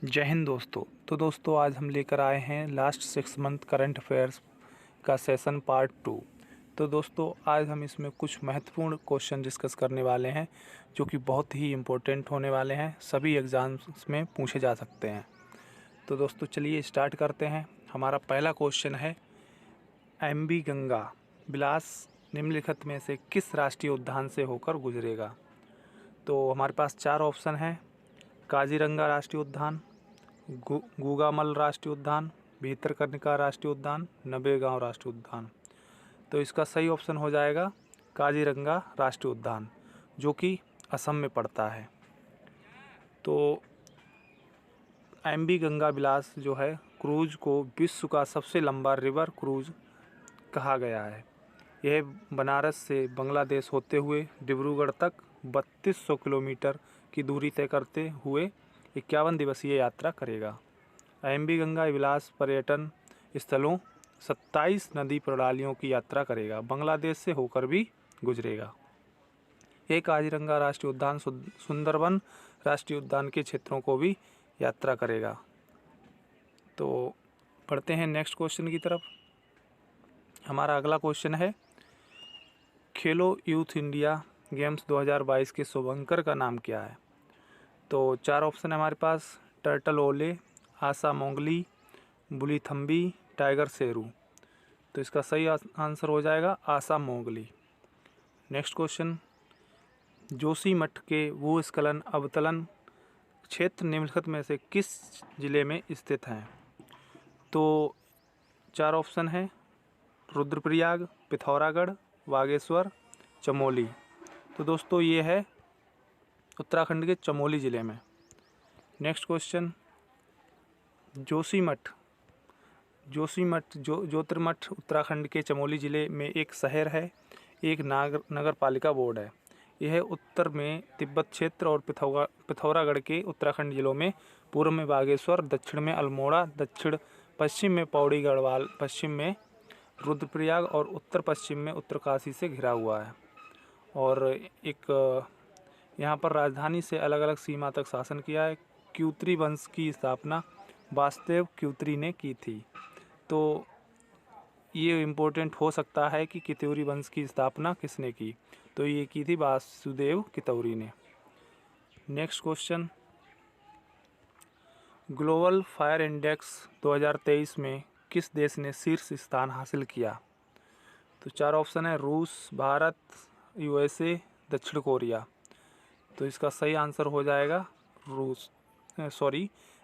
जय हिंद दोस्तों। तो दोस्तों आज हम लेकर आए हैं लास्ट 6 मंथ करंट अफेयर्स का सेशन पार्ट 2। तो दोस्तों आज हम इसमें कुछ महत्वपूर्ण क्वेश्चन डिस्कस करने वाले हैं जो कि बहुत ही इम्पोर्टेंट होने वाले हैं, सभी एग्ज़ाम्स में पूछे जा सकते हैं। तो दोस्तों चलिए स्टार्ट करते हैं। हमारा पहला क्वेश्चन है, एमबी गंगा बिलास निम्नलिखित में से किस राष्ट्रीय उद्यान से होकर गुजरेगा। तो हमारे पास 4 ऑप्शन हैं, काजीरंगा राष्ट्रीय उद्यान, गूगामल राष्ट्रीय उद्यान, भीतरकनिका राष्ट्रीय उद्यान, नवेगांव राष्ट्रीय उद्यान। तो इसका सही ऑप्शन हो जाएगा काजीरंगा राष्ट्रीय उद्यान, जो कि असम में पड़ता है। तो एमबी गंगा बिलास जो है क्रूज को विश्व का सबसे लंबा रिवर क्रूज कहा गया है। यह बनारस से बांग्लादेश होते हुए डिब्रूगढ़ तक 3200 किलोमीटर की दूरी तय करते हुए 51 दिवसीय यात्रा करेगा। एमबी गंगा विलास पर्यटन स्थलों 27 नदी प्रणालियों की यात्रा करेगा, बांग्लादेश से होकर भी गुजरेगा। ये काजीरंगा राष्ट्रीय उद्यान सुंदरबन राष्ट्रीय उद्यान के क्षेत्रों को भी यात्रा करेगा। तो पढ़ते हैं नेक्स्ट क्वेश्चन की तरफ। हमारा अगला क्वेश्चन है, खेलो यूथ इंडिया गेम्स 2022 के शुभंकर का नाम क्या है। तो 4 ऑप्शन है हमारे पास, टर्टल ओले, आशा मोंगली, बुलीथम्बी, टाइगर शेरू। तो इसका सही आंसर हो जाएगा आशा मोंगली। नेक्स्ट क्वेश्चन, जोशीमठ के भूस्खलन अवतलन क्षेत्र निम्नलिखित में से किस जिले में स्थित हैं। तो 4 ऑप्शन है, रुद्रप्रयाग, पिथौरागढ़, बागेश्वर, चमोली। तो दोस्तों ये है उत्तराखंड के चमोली ज़िले में। नेक्स्ट क्वेश्चन, जोशीमठ ज्योतिर्मठ उत्तराखंड के चमोली ज़िले में एक शहर है, एक नगर पालिका बोर्ड है। यह उत्तर में तिब्बत क्षेत्र और पिथौरागढ़ के उत्तराखंड जिलों में, पूर्व में बागेश्वर, दक्षिण में अल्मोड़ा, दक्षिण पश्चिम में पौड़ी गढ़वाल, पश्चिम में रुद्रप्रयाग और उत्तर पश्चिम में उत्तरकाशी से घिरा हुआ है। और एक यहाँ पर राजधानी से अलग अलग सीमा तक शासन किया है। क्यूत्री वंश की स्थापना वासुदेव क्यूत्री ने की थी। तो ये इम्पोर्टेंट हो सकता है कि कितौरी वंश की स्थापना किसने की। तो ये की थी वासुदेव कितौरी ने। Next question, global fire index 2023 में किस देश ने शीर्ष स्थान हासिल किया। तो 4 ऑप्शन है, रूस, भारत, यूएसए, दक्षिण कोरिया। तो इसका सही आंसर हो जाएगा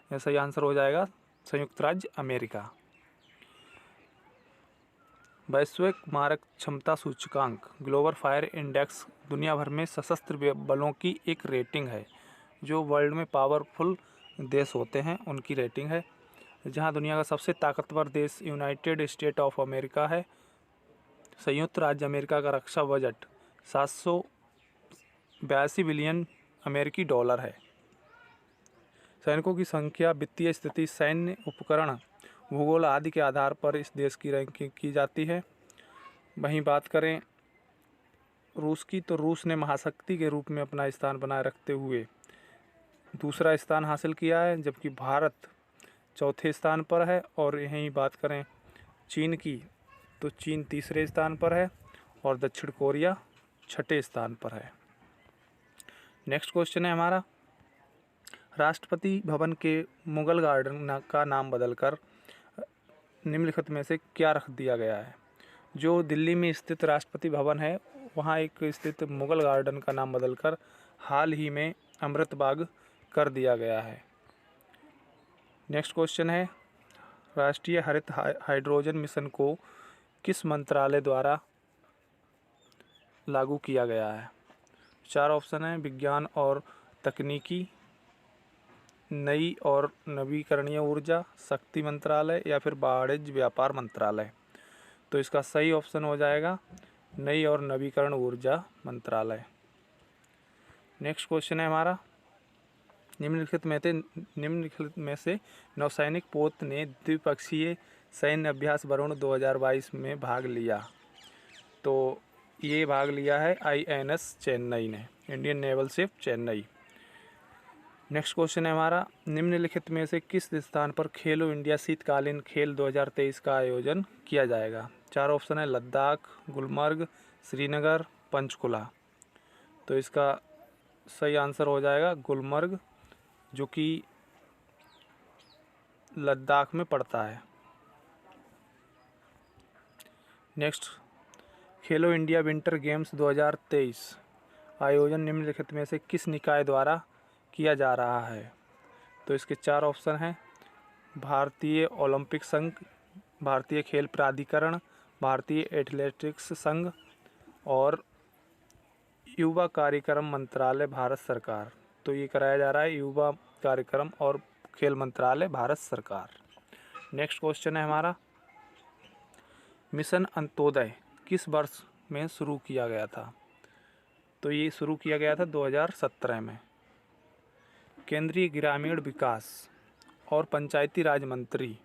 सही आंसर हो जाएगा संयुक्त राज्य अमेरिका। वैश्विक मारक क्षमता सूचकांक ग्लोबल फायर इंडेक्स दुनिया भर में सशस्त्र बलों की एक रेटिंग है, जो वर्ल्ड में पावरफुल देश होते हैं उनकी रेटिंग है। जहां दुनिया का सबसे ताकतवर देश यूनाइटेड स्टेट ऑफ अमेरिका है। संयुक्त राज्य अमेरिका का रक्षा बजट 782 बिलियन अमेरिकी डॉलर है। सैनिकों की संख्या, वित्तीय स्थिति, सैन्य उपकरण, भूगोल आदि के आधार पर इस देश की रैंकिंग की जाती है। वहीं बात करें रूस की, तो रूस ने महाशक्ति के रूप में अपना स्थान बनाए रखते हुए दूसरा स्थान हासिल किया है, जबकि भारत चौथे स्थान पर है। और यहीं बात करें चीन की, तो चीन तीसरे स्थान पर है और दक्षिण कोरिया छठे स्थान पर है। नेक्स्ट क्वेश्चन है हमारा, राष्ट्रपति भवन के मुगल गार्डन का नाम बदलकर निम्नलिखित में से क्या रख दिया गया है। जो दिल्ली में स्थित राष्ट्रपति भवन है, वहाँ एक स्थित मुगल गार्डन का नाम बदलकर हाल ही में अमृत बाग कर दिया गया है। नेक्स्ट क्वेश्चन है, राष्ट्रीय हरित हाइड्रोजन मिशन को किस मंत्रालय द्वारा लागू किया गया है। 4 ऑप्शन हैं, विज्ञान और तकनीकी, नई और नवीकरणीय ऊर्जा, शक्ति मंत्रालय या फिर वाणिज्य व्यापार मंत्रालय। तो इसका सही ऑप्शन हो जाएगा नई और नवीकरण ऊर्जा मंत्रालय। नेक्स्ट क्वेश्चन है हमारा, निम्नलिखित में से नौसैनिक पोत ने द्विपक्षीय सैन्य अभ्यास वरुण 2022 में भाग लिया। तो ये भाग लिया है INS चेन्नई ने, Indian naval ship Chennai. Next question है हमारा, निम्नलिखित में से किस स्थान पर खेलो इंडिया शीतकालीन खेल 2023 का आयोजन किया जाएगा? चार ऑप्शन है, लद्दाख, गुलमर्ग, श्रीनगर, पंचकुला। तो इसका सही आंसर हो जाएगा गुलमर्ग, जो कि लद्दाख में पड़ता है। नेक्स्ट, खेलो इंडिया विंटर गेम्स 2023 आयोजन निम्नलिखित में से किस निकाय द्वारा किया जा रहा है? तो इसके चार ऑप्शन हैं, भारतीय ओलंपिक संघ, भारतीय खेल प्राधिकरण, भारतीय एथलेटिक्स संघ और युवा कार्यक्रम मंत्रालय भारत सरकार। तो ये कराया जा रहा है युवा कार्यक्रम और खेल मंत्रालय भारत सरकार। नेक्स्ट क्वेश्चन है हमारा, मिशन अंत्योदय किस वर्ष में शुरू किया गया था? तो ये शुरू किया गया था 2017 में। केंद्रीय ग्रामीण विकास और पंचायती राज मंत्री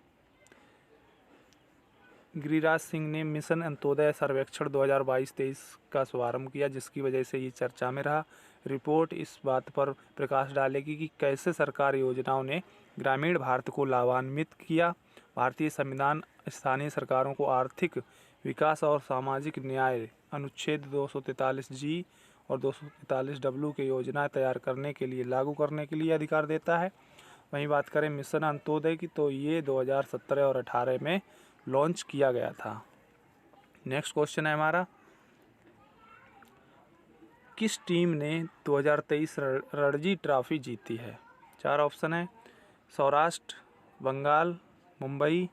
गिरिराज सिंह ने मिशन अंत्योदय सर्वेक्षण 2022-23 का शुभारंभ किया, जिसकी वजह से ये चर्चा में रहा। रिपोर्ट इस बात पर प्रकाश डालेगी कि कैसे सरकार योजनाओं ने ग्रामीण भारत को लाभान्वित किया। भारतीय संविधान स्थानीय सरकारों को आर्थिक विकास और सामाजिक न्याय अनुच्छेद 243G और 243W के योजनाएं तैयार करने के लिए लागू करने के लिए अधिकार देता है। वहीं बात करें मिशन अंत्योदय की, तो ये 2017 और 18 में लॉन्च किया गया था। नेक्स्ट क्वेश्चन है हमारा, किस टीम ने 2023 रणजी ट्रॉफी जीती है? चार ऑप्शन है, सौराष्ट्र, बंगाल, मुंबई,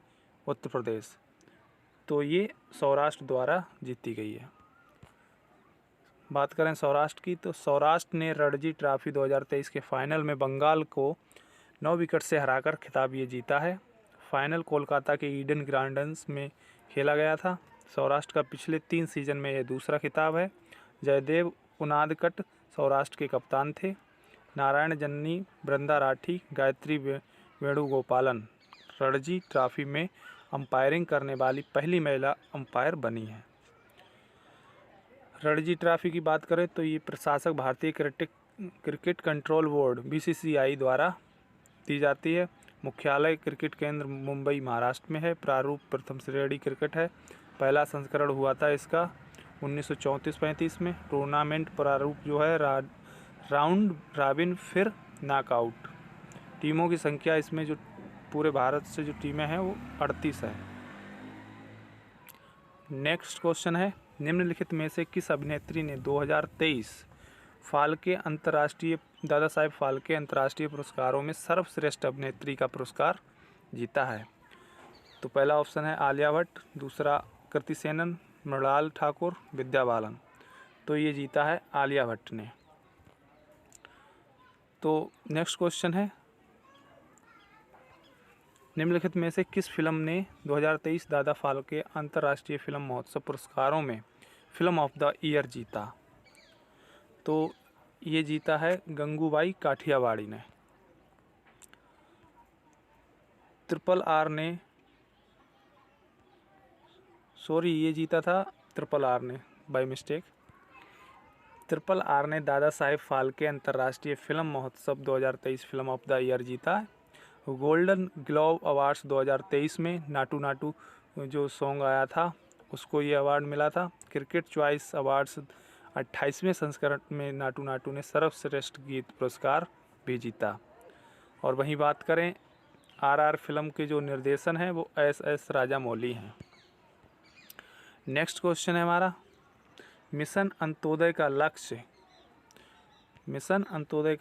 उत्तर प्रदेश। तो ये सौराष्ट्र द्वारा जीती गई है। बात करें सौराष्ट्र की, तो सौराष्ट्र ने रणजी ट्रॉफी 2023 के फाइनल में बंगाल को 9 विकेट से हराकर खिताब ये जीता है। फाइनल कोलकाता के ईडन गार्डन्स में खेला गया था। सौराष्ट्र का पिछले 3 सीजन में यह दूसरा खिताब है। जयदेव उनादकट सौराष्ट्र के कप्तान थे। नारायण जन्नी, बृंदा राठी, गायत्री वेणुगोपालन रणजी ट्रॉफी में अंपायरिंग करने वाली पहली महिला अंपायर बनी है। रणजी ट्रॉफी की बात करें तो ये प्रशासक भारतीय क्रिकेट कंट्रोल बोर्ड BCCI द्वारा दी जाती है। मुख्यालय क्रिकेट केंद्र मुंबई महाराष्ट्र में है। प्रारूप प्रथम श्रेणी क्रिकेट है। पहला संस्करण हुआ था इसका 1934-35 में। टूर्नामेंट प्रारूप जो है राउंड रॉबिन फिर नॉकआउट। टीमों की संख्या इसमें जो पूरे भारत से जो टीमें हैं वो 38 है। नेक्स्ट क्वेश्चन है, निम्नलिखित में से किस अभिनेत्री ने 2023 दादा साहेब फाल्के अंतर्राष्ट्रीय पुरस्कारों में सर्वश्रेष्ठ अभिनेत्री का पुरस्कार जीता है? तो पहला ऑप्शन है आलिया भट्ट, दूसरा कृति सेनन, मृणाल ठाकुर, विद्या बालन। तो ये जीता है आलिया भट्ट ने। तो नेक्स्ट क्वेश्चन है, निम्नलिखित में से किस फिल्म ने 2023 दादा फाल्के अंतर्राष्ट्रीय फिल्म महोत्सव पुरस्कारों में फिल्म ऑफ द ईयर जीता? तो ये जीता है गंगूबाई काठियावाड़ी ने। ये जीता था RRR ने बाय मिस्टेक। RRR ने दादा साहेब फाल्के अंतर्राष्ट्रीय फिल्म महोत्सव 2023 फिल्म ऑफ द ईयर जीता। गोल्डन ग्लोब अवार्ड्स 2023 में नाटू नाटू जो सॉन्ग आया था उसको ये अवार्ड मिला था। क्रिकेट चॉइस अवार्ड्स 28वें संस्करण में नाटू नाटू ने सर्वश्रेष्ठ गीत पुरस्कार भी जीता। और वहीं बात करें RR फिल्म के जो निर्देशन हैं वो SS राजामौली हैं। नेक्स्ट क्वेश्चन है हमारा, मिशन अंत्योदय का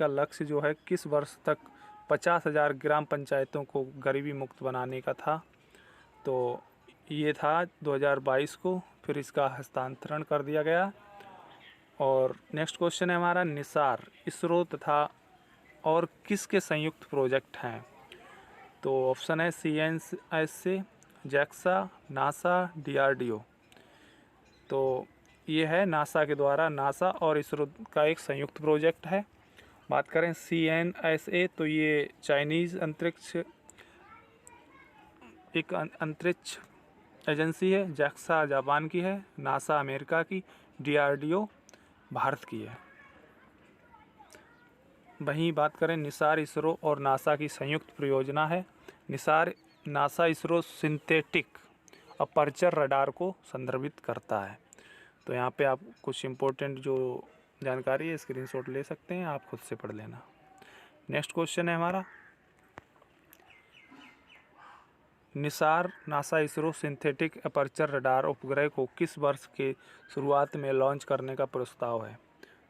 लक्ष्य जो है किस वर्ष तक 50,000 ग्राम पंचायतों को गरीबी मुक्त बनाने का था? तो ये था 2022 को, फिर इसका हस्तांतरण कर दिया गया। और नेक्स्ट क्वेश्चन है हमारा, निसार इसरो तथा और किसके संयुक्त प्रोजेक्ट हैं? तो ऑप्शन है CNSA, JAXA, NASA, DRDO। तो ये है नासा के द्वारा, नासा और इसरो का एक संयुक्त प्रोजेक्ट है। बात करें CNSA तो ये चाइनीज़ अंतरिक्ष एजेंसी है। JAXA जापान की है, नासा अमेरिका की, DRDO भारत की है। वहीं बात करें निसार, इसरो और नासा की संयुक्त परियोजना है। Nisar NASA ISRO synthetic aperture radar को संदर्भित करता है। तो यहाँ पे आप कुछ इम्पोर्टेंट जो जानकारी है स्क्रीनशॉट ले सकते हैं, आप खुद से पढ़ लेना। नेक्स्ट क्वेश्चन है हमारा, Nisar NASA ISRO synthetic aperture radar उपग्रह को किस वर्ष के शुरुआत में लॉन्च करने का प्रस्ताव है?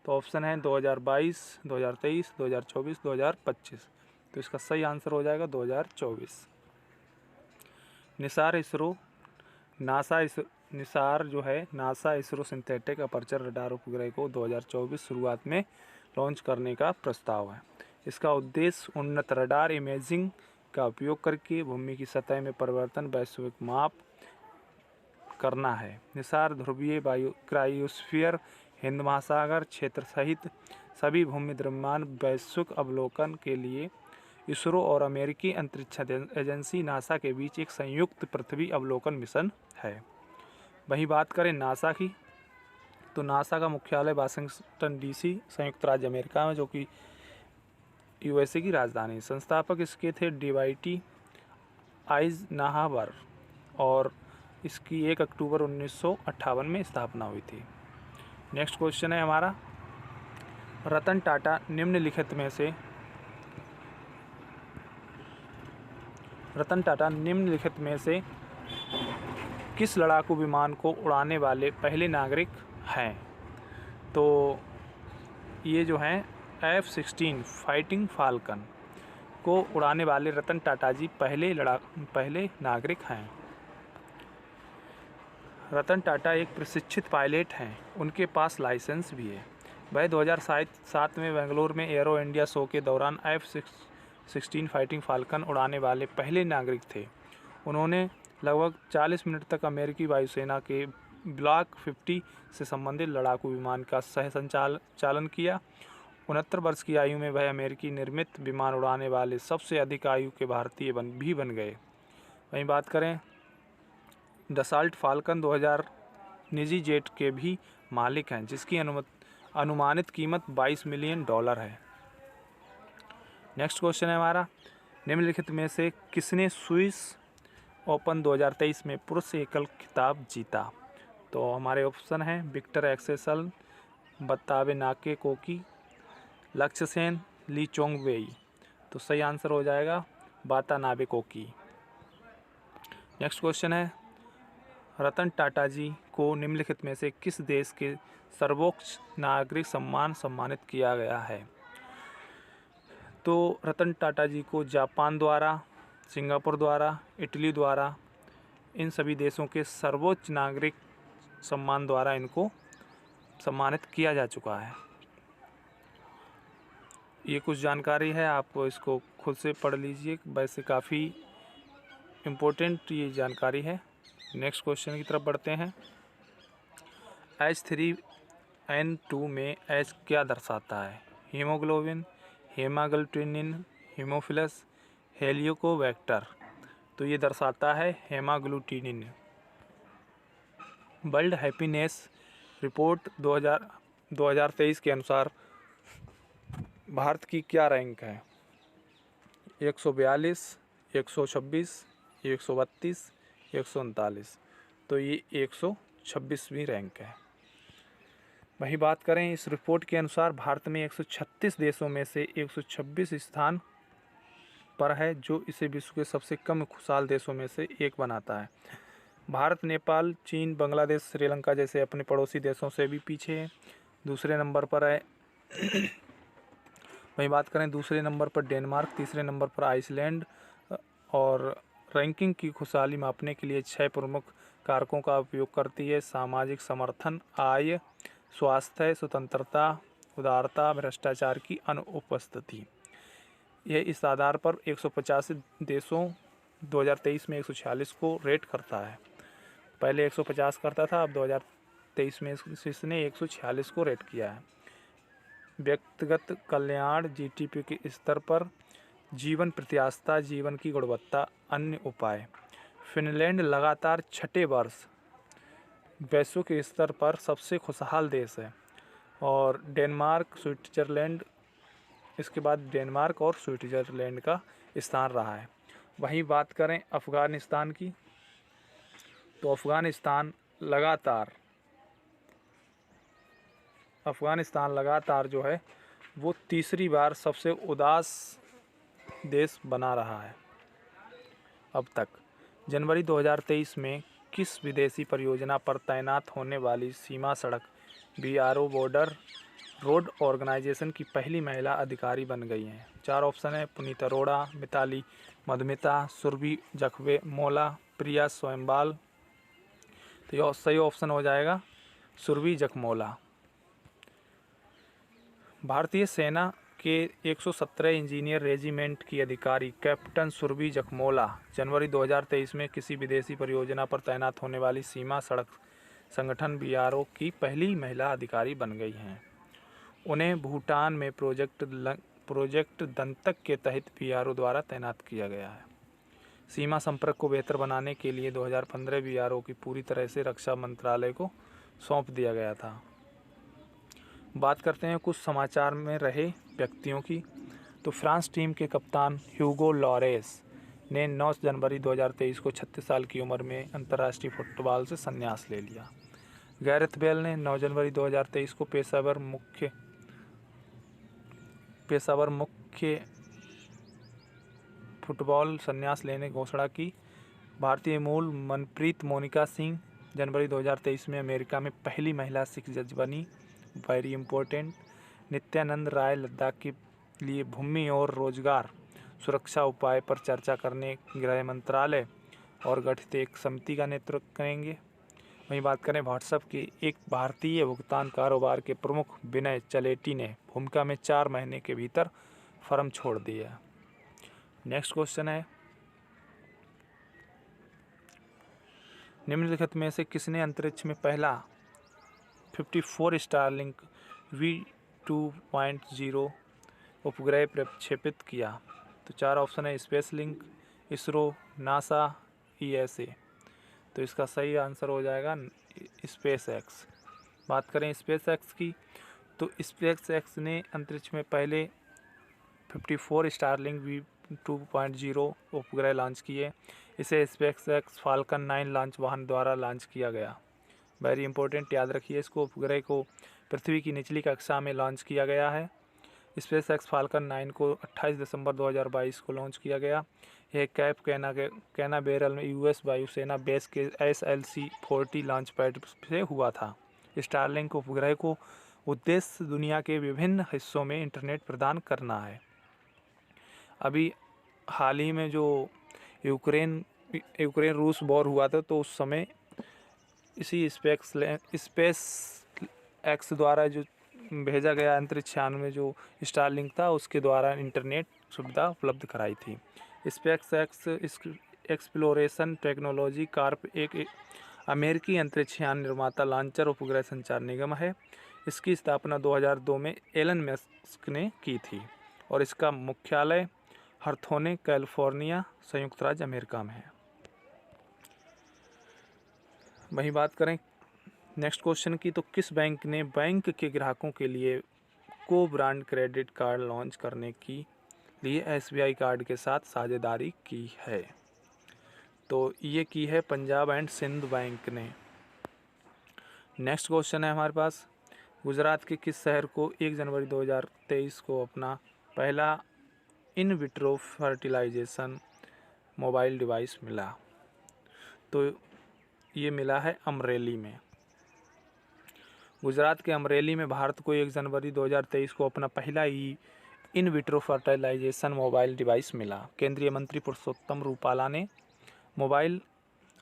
तो ऑप्शन है 2022, 2023, 2024, 2025। तो इसका सही आंसर हो जाएगा 2024। निसार जो है NASA ISRO synthetic aperture radar उपग्रह को 2024 शुरुआत में लॉन्च करने का प्रस्ताव है। इसका उद्देश्य उन्नत रडार इमेजिंग का उपयोग करके भूमि की सतह में परिवर्तन वैश्विक माप करना है। निसार ध्रुवीय क्रायोस्फीयर, हिंद महासागर क्षेत्र सहित सभी भूमि द्रव्यमान वैश्विक अवलोकन के लिए इसरो और अमेरिकी अंतरिक्ष एजेंसी नासा के बीच एक संयुक्त पृथ्वी अवलोकन मिशन है। वहीं बात करें नासा की, तो नासा का मुख्यालय वाशिंगटन डीसी संयुक्त राज्य अमेरिका में, जो कि यूएसए की राजधानी। संस्थापक इसके थे डीवाइटी आइज़नहावर और इसकी 1 अक्टूबर 1958 में स्थापना हुई थी। नेक्स्ट क्वेश्चन है हमारा, रतन टाटा निम्नलिखित में से किस लड़ाकू विमान को उड़ाने वाले पहले नागरिक हैं? तो ये जो हैं F-16 फाइटिंग फाल्कन को उड़ाने वाले रतन टाटा जी पहले नागरिक हैं। रतन टाटा एक प्रशिक्षित पायलट हैं, उनके पास लाइसेंस भी है। वह 2007 में बेंगलुरु में एरो इंडिया शो के दौरान F-16 फाइटिंग फाल्कन उड़ाने वाले पहले नागरिक थे। उन्होंने लगभग 40 मिनट तक अमेरिकी वायुसेना के ब्लॉक 50 से संबंधित लड़ाकू विमान का सह संचालन किया। 69 वर्ष की आयु में वह अमेरिकी निर्मित विमान उड़ाने वाले सबसे अधिक आयु के भारतीय भी बन गए। वहीं बात करें डसॉल्ट फाल्कन 2000 निजी जेट के भी मालिक हैं, जिसकी अनुमानित कीमत $22 मिलियन है। नेक्स्ट क्वेश्चन है हमारा, निम्नलिखित में से किसने स्विस ओपन 2023 में पुरुष एकल खिताब जीता? तो हमारे ऑप्शन हैं विक्टर एक्सेल, बतावेनाके कोकी, लक्ष्य सेन, ली चोंग वेई। तो सही आंसर हो जाएगा वातानाबे कोकी। नेक्स्ट क्वेश्चन है, रतन टाटा जी को निम्नलिखित में से किस देश के सर्वोच्च नागरिक सम्मान सम्मानित किया गया है? तो रतन टाटा जी को जापान द्वारा, सिंगापुर द्वारा, इटली द्वारा, इन सभी देशों के सर्वोच्च नागरिक सम्मान द्वारा इनको सम्मानित किया जा चुका है। ये कुछ जानकारी है, आप इसको खुद से पढ़ लीजिए, वैसे काफ़ी इम्पोर्टेंट ये जानकारी है। नेक्स्ट क्वेश्चन की तरफ बढ़ते हैं। H3N2 में H क्या दर्शाता है? Haemoglobin, haemagglutinin, haemophilus, helicobacter. तो ये दर्शाता है हेमाग्लूटिनिन। वर्ल्ड हैप्पीनेस रिपोर्ट 2023 के अनुसार भारत की क्या रैंक है? 142, 126, 132, 139। तो ये 126वीं रैंक है। वही बात करें इस रिपोर्ट के अनुसार भारत में 136 देशों में से 126 स्थान पर है, जो इसे विश्व के सबसे कम खुशहाल देशों में से एक बनाता है। भारत, नेपाल, चीन, बांग्लादेश, श्रीलंका जैसे अपने पड़ोसी देशों से भी पीछे है। दूसरे नंबर पर है वहीं बात करें दूसरे नंबर पर डेनमार्क, तीसरे नंबर पर आइसलैंड। और रैंकिंग की खुशहाली मापने के लिए 6 प्रमुख कारकों का उपयोग करती है: सामाजिक समर्थन, आय, स्वास्थ्य, स्वतंत्रता, उदारता, भ्रष्टाचार की अनुपस्थिति। यह इस आधार पर 150 देशों 2023 में 146 को रेट करता है। पहले 150 करता था, अब 2023 में इसने 146 को रेट किया है। व्यक्तिगत कल्याण, जीडीपी के स्तर पर, जीवन प्रत्याशा, जीवन की गुणवत्ता, अन्य उपाय। फिनलैंड लगातार 6ठे वर्ष वैश्विक स्तर पर सबसे खुशहाल देश है। और डेनमार्क, स्विट्जरलैंड इसके बाद डेनमार्क और स्विट्ज़रलैंड का स्थान रहा है। वहीं बात करें अफ़गानिस्तान की, तो अफ़गानिस्तान लगातार जो है वो तीसरी बार सबसे उदास देश बना रहा है अब तक। जनवरी 2023 में किस विदेशी परियोजना पर तैनात होने वाली सीमा सड़क BRO बॉर्डर रोड ऑर्गेनाइजेशन की पहली महिला अधिकारी बन गई हैं? 4 ऑप्शन है: पुनीत अरोड़ा, मिताली मधुमिता, सुरभि जखमोला, प्रिया स्वयंबाल। तो यह सही ऑप्शन हो जाएगा सुरभि जखमोला। भारतीय सेना के 117 इंजीनियर रेजिमेंट की अधिकारी कैप्टन सुरभि जखमोला जनवरी 2023 में किसी विदेशी परियोजना पर तैनात होने वाली सीमा सड़क संगठन BRO की पहली महिला अधिकारी बन गई हैं। उन्हें भूटान में प्रोजेक्ट दंतक के तहत BRO द्वारा तैनात किया गया है। सीमा संपर्क को बेहतर बनाने के लिए 2015 BRO की पूरी तरह से रक्षा मंत्रालय को सौंप दिया गया था। बात करते हैं कुछ समाचार में रहे व्यक्तियों की, तो फ्रांस टीम के कप्तान ह्यूगो लॉरेस ने 9 जनवरी 2023 को 36 साल की उम्र में अंतर्राष्ट्रीय फुटबॉल से संन्यास ले लिया। गैरेथ बेल ने 9 जनवरी 2023 को पेशेवर मुख्य फुटबॉल संन्यास लेने की घोषणा की। भारतीय मूल मनप्रीत मोनिका सिंह जनवरी 2023 में अमेरिका में पहली महिला सिख जज बनी, वेरी इंपॉर्टेंट। नित्यानंद राय लद्दाख के लिए भूमि और रोजगार सुरक्षा उपाय पर चर्चा करने गृह मंत्रालय और गठित एक समिति का नेतृत्व करेंगे। वहीं बात करें व्हाट्सएप के एक भारतीय भुगतान कारोबार के प्रमुख विनय चलेटी ने भूमिका में 4 महीने के भीतर फर्म छोड़ दिया। नेक्स्ट क्वेश्चन है, निम्नलिखित में से किसने अंतरिक्ष में पहला 54 स्टारलिंक V2.0 उपग्रह प्रक्षेपित किया? तो 4 ऑप्शन है: space link, ISRO, NASA, ESA। तो इसका सही आंसर हो जाएगा SpaceX। बात करें SpaceX की, तो SpaceX ने अंतरिक्ष में पहले 54 स्टारलिंक V2.0 उपग्रह लॉन्च किए। इसे SpaceX फाल्कन 9 लॉन्च वाहन द्वारा लॉन्च किया गया। वेरी इंपॉर्टेंट, याद रखिए इसको। उपग्रह को पृथ्वी की निचली कक्षा में लॉन्च किया गया है। SpaceX फाल्कन 9 को 28 दिसंबर 2022 को लॉन्च किया गया। यह कैप कैनावेरल में US वायुसेना बेस के SLC-40 लॉन्च पैड से हुआ था। स्टारलिंक उपग्रह को उद्देश्य दुनिया के विभिन्न हिस्सों में इंटरनेट प्रदान करना है। अभी हाल ही में जो यूक्रेन रूस वॉर हुआ था, तो उस समय इसी स्पेस एक्स द्वारा जो भेजा गया अंतरिक्ष यान में जो स्टारलिंक था, उसके द्वारा इंटरनेट सुविधा उपलब्ध कराई थी। Space x exploration technology Corp एक अमेरिकी अंतरिक्ष यान निर्माता लॉन्चर उपग्रह संचार निगम है। इसकी स्थापना 2002 में एलन मस्क ने की थी और इसका मुख्यालय हर्थोने, कैलिफोर्निया, संयुक्त राज्य अमेरिका में है। वहीं बात करें नेक्स्ट क्वेश्चन की, तो किस बैंक ने बैंक के ग्राहकों के लिए को ब्रांड क्रेडिट कार्ड लॉन्च करने के लिए SBI कार्ड के साथ साझेदारी की है? तो ये की है पंजाब एंड सिंध बैंक ने। नेक्स्ट क्वेश्चन है हमारे पास, गुजरात के किस शहर को 1 जनवरी 2023 को अपना पहला in vitro fertilisation mobile device मिला? तो ये मिला है अमरेली में। गुजरात के अमरेली में भारत को 1 जनवरी 2023 को अपना पहला in vitro fertilisation mobile device मिला। केंद्रीय मंत्री पुरुषोत्तम रूपाला ने मोबाइल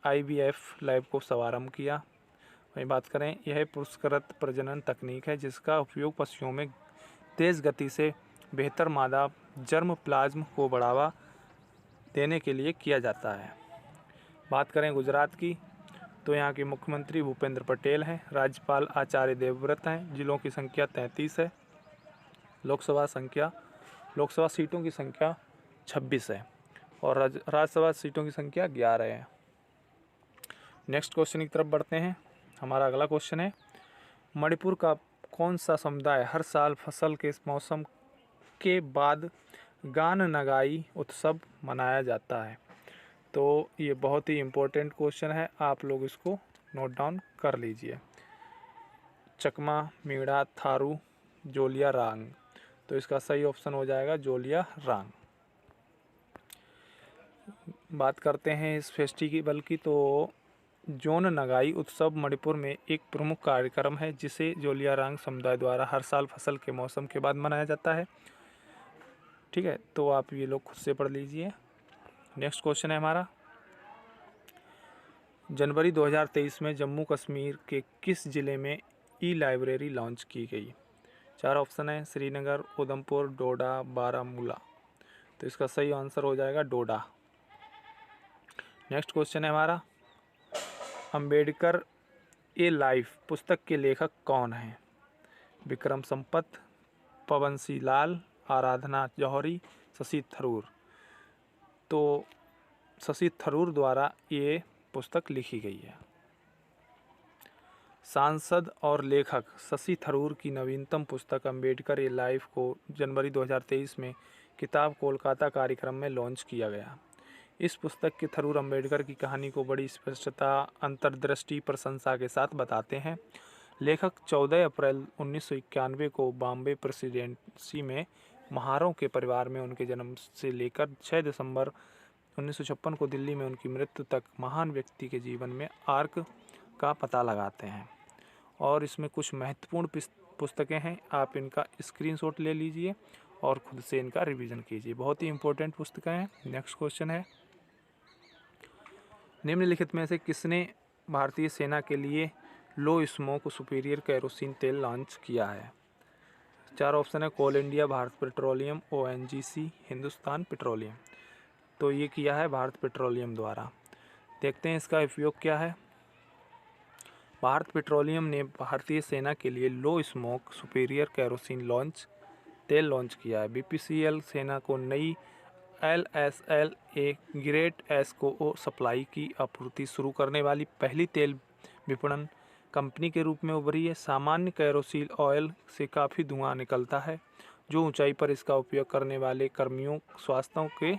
IVF लैब को शुभारंभ किया। वहीं बात करें, यह पुरस्कृत प्रजनन तकनीक है जिसका उपयोग पशुओं में तेज़ गति से बेहतर मादा जर्म प्लाज्म को बढ़ावा देने के लिए किया जाता है। बात करें गुजरात की, तो यहाँ के मुख्यमंत्री भूपेंद्र पटेल हैं, राज्यपाल आचार्य देवव्रत हैं, जिलों की संख्या 33 है, लोकसभा सीटों की संख्या 26 है और राज्यसभा सीटों की संख्या 11 है। नेक्स्ट क्वेश्चन की तरफ बढ़ते हैं। हमारा अगला क्वेश्चन है, मणिपुर का कौन सा समुदाय हर साल फसल के मौसम के बाद गान नगाई उत्सव मनाया जाता है? तो ये बहुत ही इम्पोर्टेंट क्वेश्चन है, आप लोग इसको नोट डाउन कर लीजिए। चकमा, मीणा, थारू, जोलिया रांग। तो इसका सही ऑप्शन हो जाएगा जोलिया रांग। बात करते हैं इस फेस्टिवल की, तो जोन नगाई उत्सव मणिपुर में एक प्रमुख कार्यक्रम है जिसे जोलियारांग समुदाय द्वारा हर साल फसल के मौसम के बाद मनाया जाता है। ठीक है, तो आप ये लोग खुद से पढ़ लीजिए। नेक्स्ट क्वेश्चन है हमारा, जनवरी 2023 में जम्मू कश्मीर के किस ज़िले में ई लाइब्रेरी लॉन्च की गई? 4 ऑप्शन है, श्रीनगर, उधमपुर, डोडा, बारामूला। तो इसका सही आंसर हो जाएगा डोडा। नेक्स्ट क्वेश्चन है हमारा, अंबेडकर ए लाइफ पुस्तक के लेखक कौन हैं? विक्रम संपत, पवन सिंह लाल, आराधना जौहरी, शशि थरूर। तो शशि थरूर द्वारा ये पुस्तक लिखी गई है। सांसद और लेखक शशि थरूर की नवीनतम पुस्तक अंबेडकर ए लाइफ को जनवरी 2023 में किताब कोलकाता कार्यक्रम में लॉन्च किया गया। इस पुस्तक के थरूर अंबेडकर की कहानी को बड़ी स्पष्टता, अंतर्दृष्टि, प्रशंसा के साथ बताते हैं। लेखक 14 अप्रैल 1991 को बॉम्बे प्रेसिडेंसी में महारों के परिवार में उनके जन्म से लेकर 6 दिसंबर 1956 को दिल्ली में उनकी मृत्यु तक महान व्यक्ति के जीवन में आर्क का पता लगाते हैं। और इसमें कुछ महत्वपूर्ण पुस्तकें हैं, आप इनका स्क्रीनशॉट ले लीजिए और खुद से इनका रिवीजन कीजिए, बहुत ही इंपॉर्टेंट पुस्तकें हैं। नेक्स्ट क्वेश्चन है, निम्नलिखित में से किसने भारतीय सेना के लिए लो स्मोक सुपीरियर केरोसिन तेल लॉन्च किया है? 4 ऑप्शन है, coal India, Bharat petroleum, ONGC, Hindustan petroleum. तो ये किया है भारत पेट्रोलियम द्वारा। देखते हैं इसका उपयोग क्या है। भारत पेट्रोलियम ने भारतीय सेना के लिए लो स्मोक सुपीरियर केरोसिन तेल लॉन्च किया है। BPCL सेना को नई LSL ए ग्रेड एस को सप्लाई की आपूर्ति शुरू करने वाली पहली तेल विपणन कंपनी के रूप में उभरी है। सामान्य केरोसिन ऑयल से काफ़ी धुआं निकलता है जो ऊंचाई पर इसका उपयोग करने वाले कर्मियों स्वास्थ्य के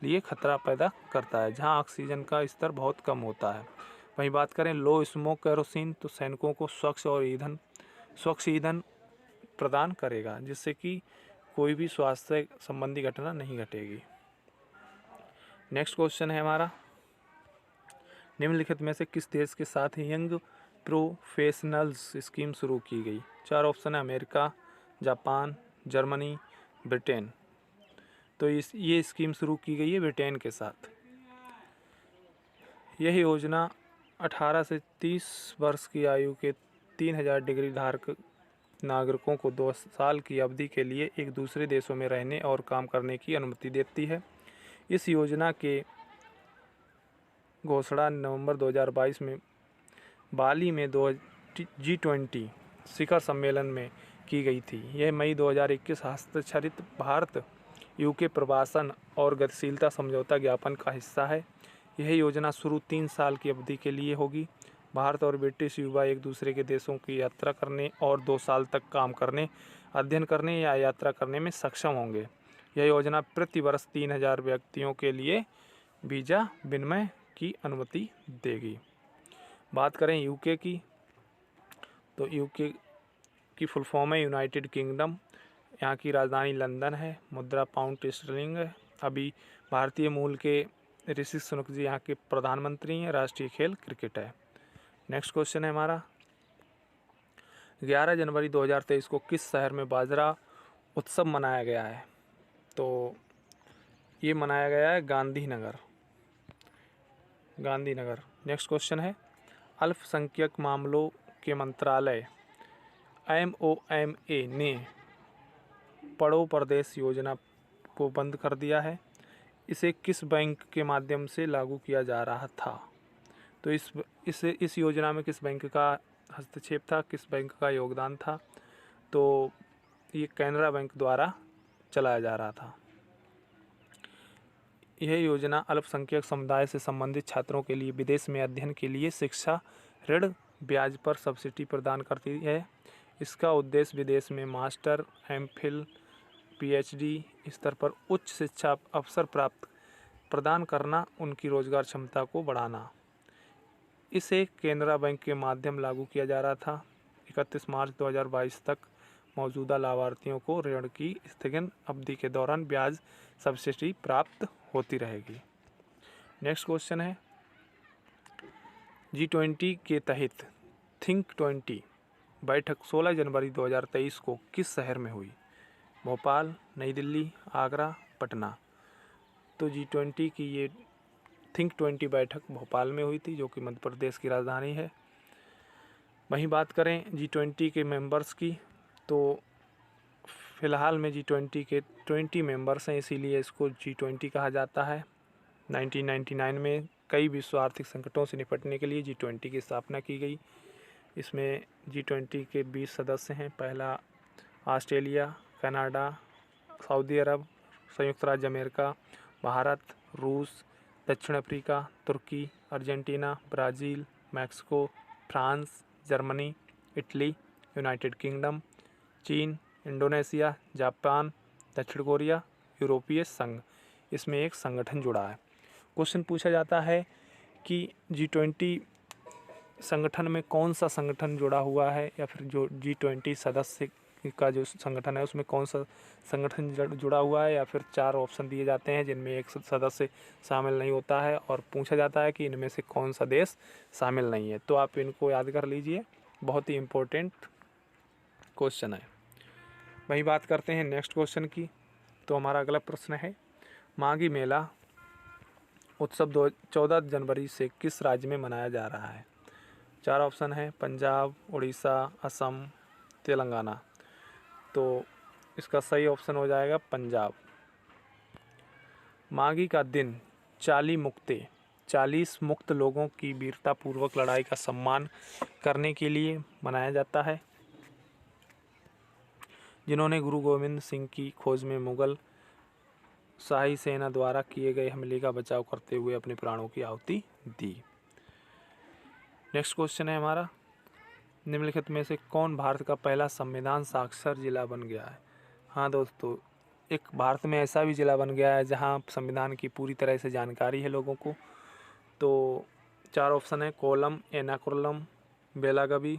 लिए खतरा पैदा करता है, जहां ऑक्सीजन का स्तर बहुत कम होता है। वहीं बात करें लो स्मोक केरोसिन, तो सैनिकों को स्वच्छ ईंधन प्रदान करेगा जिससे कि कोई भी स्वास्थ्य संबंधी घटना नहीं घटेगी। नेक्स्ट क्वेश्चन है हमारा, निम्नलिखित में से किस देश के साथ यंग प्रोफेशनल्स स्कीम शुरू की गई? 4 ऑप्शन है, अमेरिका, जापान, जर्मनी, ब्रिटेन। तो ये स्कीम शुरू की गई है ब्रिटेन के साथ। यह योजना 18 से 30 वर्ष की आयु के 3000 डिग्री धारक नागरिकों को 2 साल की अवधि के लिए एक दूसरे देशों में रहने और काम करने की अनुमति देती है। इस योजना के घोषणा नवंबर 2022 में बाली में G20 शिखर सम्मेलन में की गई थी। यह मई 2021 हस्ताक्षरित भारत UK प्रवासन और गतिशीलता समझौता ज्ञापन का हिस्सा है। यह योजना शुरू 3 साल की अवधि के लिए होगी। भारत और ब्रिटिश युवा एक दूसरे के देशों की यात्रा करने और 2 साल तक काम करने, अध्ययन करने या यात्रा करने में सक्षम होंगे। यह योजना प्रति वर्ष 3000 व्यक्तियों के लिए वीज़ा विनिमय की अनुमति देगी। बात करें UK की, तो UK की फुल फॉर्म है यूनाइटेड किंगडम। यहाँ की राजधानी लंदन है, मुद्रा पाउंड स्टर्लिंग है। अभी भारतीय मूल के ऋषि सुनक जी यहाँ के प्रधानमंत्री हैं। राष्ट्रीय खेल क्रिकेट है। नेक्स्ट क्वेश्चन है हमारा, 11 जनवरी 2023 को किस शहर में बाजरा उत्सव मनाया गया है? तो ये मनाया गया है गांधीनगर। नेक्स्ट क्वेश्चन है, अल्पसंख्यक मामलों के मंत्रालय MoMA ने पढ़ो प्रदेश योजना को बंद कर दिया है। इसे किस बैंक के माध्यम से लागू किया जा रहा था? तो इस योजना में किस बैंक का हस्तक्षेप था, किस बैंक का योगदान था? तो ये कैनरा बैंक द्वारा चलाया जा रहा था। यह योजना अल्पसंख्यक समुदाय से संबंधित छात्रों के लिए विदेश में अध्ययन के लिए शिक्षा ऋण ब्याज पर सब्सिडी प्रदान करती है। इसका उद्देश्य विदेश में मास्टर, MPhil, पीएचडी स्तर पर उच्च शिक्षा अवसर प्रदान करना, उनकी रोजगार क्षमता को बढ़ाना। इसे केनरा बैंक के माध्यम लागू किया जा रहा था। 31 मार्च 2022 तक मौजूदा लाभार्थियों को ऋण की स्थगन अवधि के दौरान ब्याज सब्सिडी प्राप्त होती रहेगी। नेक्स्ट क्वेश्चन है, G20 के तहत थिंक 20 बैठक 16 जनवरी 2023 को किस शहर में हुई? भोपाल, नई दिल्ली, आगरा, पटना। तो G20 की ये थिंक 20 बैठक भोपाल में हुई थी, जो कि मध्य प्रदेश की राजधानी है। वहीं बात करें G20 के मेंबर्स की, तो फ़िलहाल में G20 के 20 मेंबर्स हैं, इसीलिए इसको G20 कहा जाता है। 1999 में कई विश्व आर्थिक संकटों से निपटने के लिए G20 की स्थापना की गई। इसमें G20 के 20 सदस्य हैं। पहला ऑस्ट्रेलिया, कनाडा, सऊदी अरब, संयुक्त राज्य अमेरिका, भारत, रूस, दक्षिण अफ्रीका, तुर्की, Argentina, Brazil, Mexico, France, Germany, Italy, United Kingdom, चीन, इंडोनेशिया, जापान, दक्षिण कोरिया, यूरोपीय संघ। इसमें एक संगठन जुड़ा है। क्वेश्चन पूछा जाता है कि G20 संगठन में कौन सा संगठन जुड़ा हुआ है, या फिर जो G20 सदस्य का जो संगठन है उसमें कौन सा संगठन जुड़ा हुआ है, या फिर 4 ऑप्शन दिए जाते हैं जिनमें एक सदस्य शामिल नहीं होता है, और पूछा जाता है कि इनमें से कौन सा देश शामिल नहीं है। तो आप इनको याद कर लीजिए, बहुत ही इम्पोर्टेंट क्वेश्चन है। वही बात करते हैं नेक्स्ट क्वेश्चन की। तो हमारा अगला प्रश्न है, माघी मेला उत्सव 14 जनवरी से किस राज्य में मनाया जा रहा है? 4 ऑप्शन है, पंजाब, उड़ीसा, असम, तेलंगाना। तो इसका सही ऑप्शन हो जाएगा पंजाब। माघी का दिन 40 मुक्त लोगों की वीरतापूर्वक लड़ाई का सम्मान करने के लिए मनाया जाता है, जिन्होंने गुरु गोविंद सिंह की खोज में मुगल शाही सेना द्वारा किए गए हमले का बचाव करते हुए अपने प्राणों की आहुति दी। नेक्स्ट क्वेश्चन है हमारा, निम्नलिखित में से कौन भारत का पहला संविधान साक्षर जिला बन गया है? हाँ दोस्तों, एक भारत में ऐसा भी ज़िला बन गया है जहाँ संविधान की पूरी तरह से जानकारी है लोगों को। तो 4 ऑप्शन है, कोल्लम, एर्नाकुलम, बेलागवी,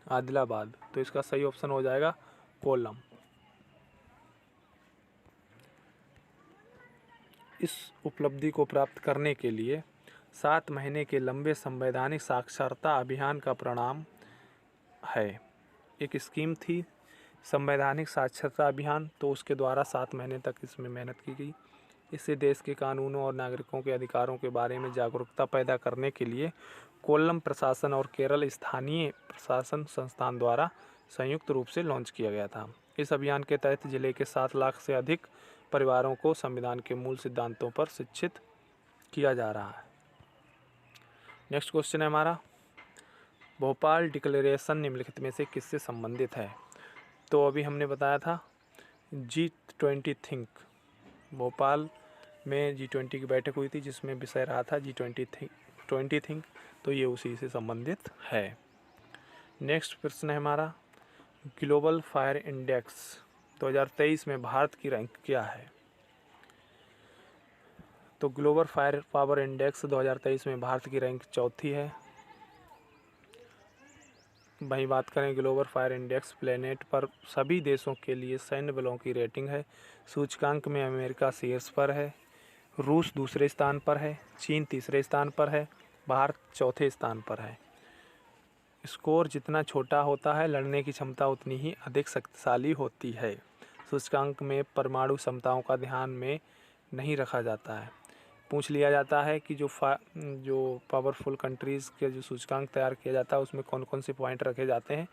आदिलाबाद। तो इसका सही ऑप्शन हो जाएगा कोल्लम। इस उपलब्धि को प्राप्त करने के लिए 7 महीने के लंबे संवैधानिक साक्षरता अभियान का परिणाम है। एक स्कीम थी संवैधानिक साक्षरता अभियान, तो उसके द्वारा 7 महीने तक इसमें मेहनत की गई। इससे देश के कानूनों और नागरिकों के अधिकारों के बारे में जागरूकता पैदा करने के लिए कोल्लम प्रशासन और केरल स्थानीय प्रशासन संस्थान द्वारा संयुक्त रूप से लॉन्च किया गया था। इस अभियान के तहत जिले के 7 लाख से अधिक परिवारों को संविधान के मूल सिद्धांतों पर शिक्षित किया जा रहा है। नेक्स्ट क्वेश्चन है हमारा, भोपाल डिक्लेरेशन निम्नलिखित में से किससे संबंधित है? तो अभी हमने बताया था G20 थिंक, भोपाल में G20 की बैठक हुई थी जिसमें विषय रहा था G20 थिंक, तो ये उसी से संबंधित है। नेक्स्ट प्रश्न है हमारा, ग्लोबल फायर इंडेक्स 2023 में भारत की रैंक क्या है? तो ग्लोबल फायर पावर इंडेक्स 2023 में भारत की रैंक 4थी है। वहीं बात करें ग्लोबल फायर इंडेक्स प्लेनेट पर सभी देशों के लिए सैन्य बलों की रेटिंग है। सूचकांक में अमेरिका शीर्ष पर है, रूस दूसरे स्थान पर है, चीन तीसरे स्थान पर है, भारत चौथे स्थान पर है। स्कोर जितना छोटा होता है, लड़ने की क्षमता उतनी ही अधिक शक्तिशाली होती है। सूचकांक में परमाणु क्षमताओं का ध्यान में नहीं रखा जाता है। पूछ लिया जाता है कि जो पावरफुल कंट्रीज़ के जो सूचकांक तैयार किया जाता है उसमें कौन कौन से पॉइंट रखे जाते हैं,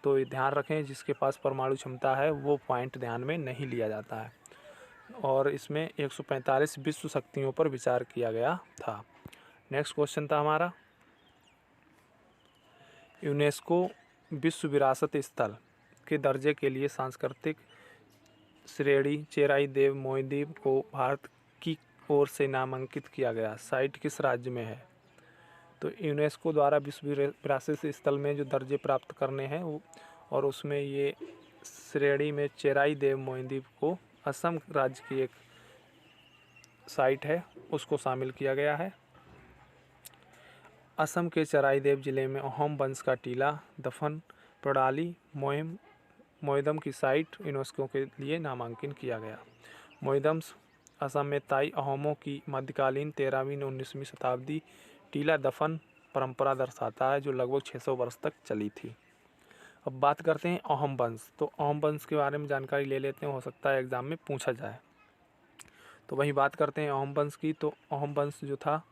तो ये ध्यान रखें जिसके पास परमाणु क्षमता है वो पॉइंट ध्यान में नहीं लिया जाता है। और इसमें 145 विश्व शक्तियों पर विचार किया गया था। नेक्स्ट क्वेश्चन था हमारा, यूनेस्को विश्व विरासत स्थल के दर्जे के लिए सांस्कृतिक श्रेणी चेराई देव मोहद्वीप को भारत की ओर से नामांकित किया गया, साइट किस राज्य में है? तो यूनेस्को द्वारा विश्व विरासत स्थल में जो दर्जे प्राप्त करने हैं वो, और उसमें ये श्रेणी में चेराई देव मोहिनी को असम राज्य की एक साइट है उसको शामिल किया गया है। असम के चराईदेव जिले में अहोम वंश का टीला दफन प्रणाली मोइदम की साइट यूनेस्को के लिए नामांकन किया गया। मोइदम असम में ताई अहोमों की मध्यकालीन 13वीं 19वीं शताब्दी टीला दफन परंपरा दर्शाता है जो लगभग 600 वर्ष तक चली थी। अब बात करते हैं अहोम वंश। तो अहोम वंश के बारे में जानकारी ले लेते हैं, हो सकता है एग्ज़ाम में पूछा जाए। तो वही बात करते हैं अहोम वंश की। तो अहोम वंश जो था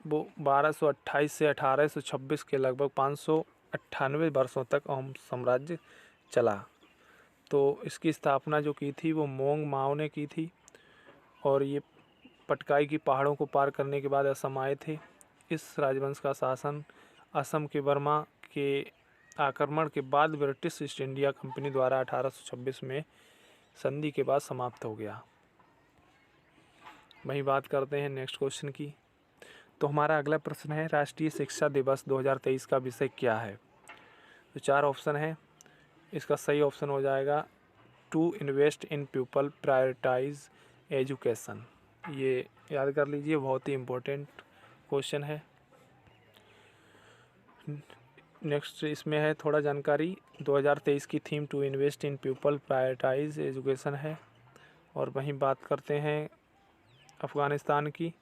वो 1228 से 1826 के लगभग 598 वर्षों तक अहोम साम्राज्य चला। तो इसकी स्थापना जो की थी वो मोंग माओ ने की थी और ये पटकाई की पहाड़ों को पार करने के बाद असम आए थे। इस राजवंश का शासन असम के बर्मा के आक्रमण के बाद ब्रिटिश ईस्ट इंडिया कंपनी द्वारा 1826 में संधि के बाद समाप्त हो गया। वही बात करते हैं नेक्स्ट क्वेश्चन की। तो हमारा अगला प्रश्न है राष्ट्रीय शिक्षा दिवस 2023 का विषय क्या है। तो 4 ऑप्शन है, इसका सही ऑप्शन हो जाएगा to invest in people prioritise education. ये याद कर लीजिए, बहुत ही इम्पोर्टेंट क्वेश्चन है। नेक्स्ट इसमें है थोड़ा जानकारी, 2023 की theme to invest in people prioritise education है। और वहीं बात करते हैं अफ़गानिस्तान की।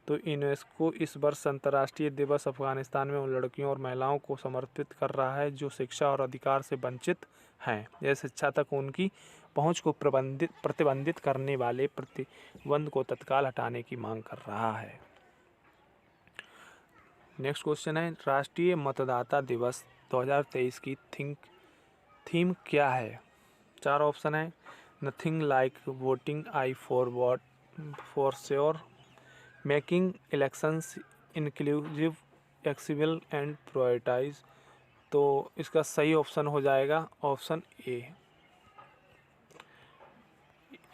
तो यूनेस्को इस वर्ष अंतर्राष्ट्रीय दिवस अफ़गानिस्तान में उन लड़कियों और महिलाओं को समर्पित कर रहा है जो शिक्षा और अधिकार से वंचित हैं। यह शिक्षा तक उनकी पहुंच को प्रतिबंधित करने वाले प्रतिबंध को तत्काल हटाने की मांग कर रहा है। नेक्स्ट क्वेश्चन है राष्ट्रीय मतदाता दिवस 2023 की थीम क्या है। 4 ऑप्शन है, nothing like voting I for sure, making elections inclusive accessible and prioritise. तो इसका सही ऑप्शन हो जाएगा ऑप्शन ए।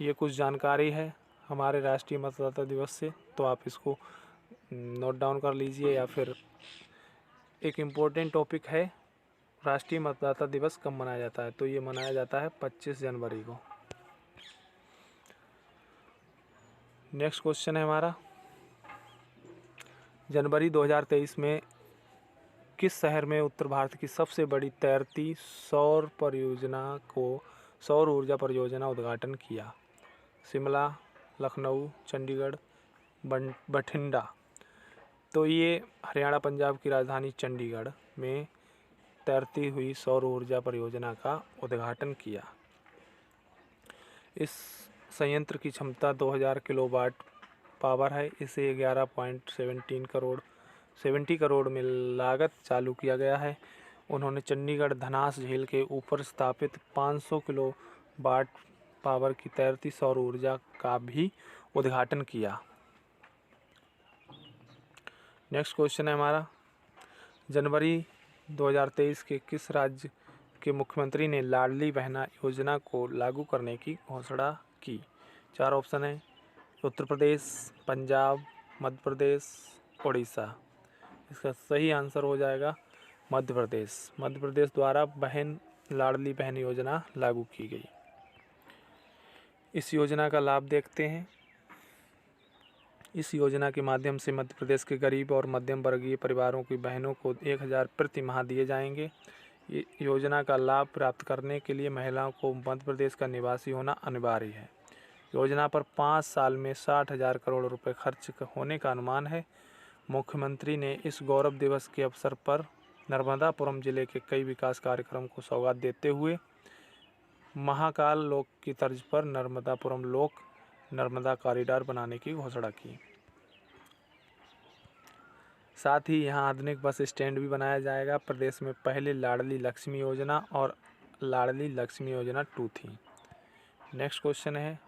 ये कुछ जानकारी है हमारे राष्ट्रीय मतदाता दिवस से, तो आप इसको नोट डाउन कर लीजिए। या फिर एक इम्पोर्टेंट टॉपिक है राष्ट्रीय मतदाता दिवस कब मनाया जाता है। तो ये मनाया जाता है 25 जनवरी को। नेक्स्ट क्वेश्चन है हमारा, जनवरी 2023 में किस शहर में उत्तर भारत की सबसे बड़ी तैरती सौर ऊर्जा परियोजना उद्घाटन किया। शिमला, लखनऊ, चंडीगढ़, बठिंडा। तो ये हरियाणा पंजाब की राजधानी चंडीगढ़ में तैरती हुई सौर ऊर्जा परियोजना का उद्घाटन किया। इस संयंत्र की क्षमता 2000 किलोवाट पावर है। इसे 70 करोड़ में लागत चालू किया गया है। उन्होंने चंडीगढ़ धनास झील के ऊपर स्थापित 500 किलोवाट पावर की तैरती सौर ऊर्जा का भी उद्घाटन किया। नेक्स्ट क्वेश्चन है हमारा, जनवरी 2023 के किस राज्य के मुख्यमंत्री ने लाडली बहना योजना को लागू करने की घोषणा की। 4 ऑप्शन है, उत्तर प्रदेश, पंजाब, मध्य प्रदेश, उड़ीसा। इसका सही आंसर हो जाएगा मध्य प्रदेश। मध्य प्रदेश द्वारा लाडली बहन योजना लागू की गई। इस योजना का लाभ देखते हैं। इस योजना के माध्यम से मध्य प्रदेश के गरीब और मध्यम वर्गीय परिवारों की बहनों को 1000 प्रति माह दिए जाएंगे। ये योजना का लाभ प्राप्त करने के लिए महिलाओं को मध्य प्रदेश का निवासी होना अनिवार्य है। योजना पर 5 साल में 60,000 करोड़ रुपए खर्च होने का अनुमान है। मुख्यमंत्री ने इस गौरव दिवस के अवसर पर नर्मदापुरम जिले के कई विकास कार्यक्रम को सौगात देते हुए महाकाल लोक की तर्ज पर नर्मदापुरम लोक नर्मदा कॉरिडोर बनाने की घोषणा की। साथ ही यहां आधुनिक बस स्टैंड भी बनाया जाएगा। प्रदेश में पहले लाडली लक्ष्मी योजना और लाडली लक्ष्मी योजना 2 थी। नेक्स्ट क्वेश्चन है,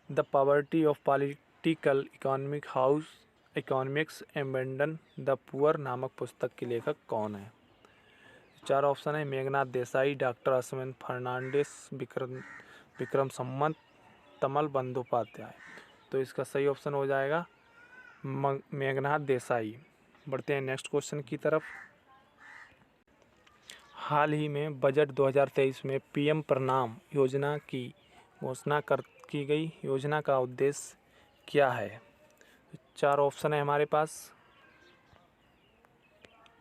the poverty of political economics abandon the poor नामक पुस्तक के लेखक कौन है। 4 ऑप्शन है, मेघनाथ देसाई, डॉक्टर अश्विन फर्नांडिस, विक्रम सम्मत, तमल बंदोपाध्याय। तो इसका सही ऑप्शन हो जाएगा मेघनाथ देसाई। बढ़ते हैं नेक्स्ट क्वेश्चन की तरफ। हाल ही में बजट 2023 में पीएम प्रणाम योजना की घोषणा की गई। योजना का उद्देश्य क्या है? 4 ऑप्शन है हमारे पास।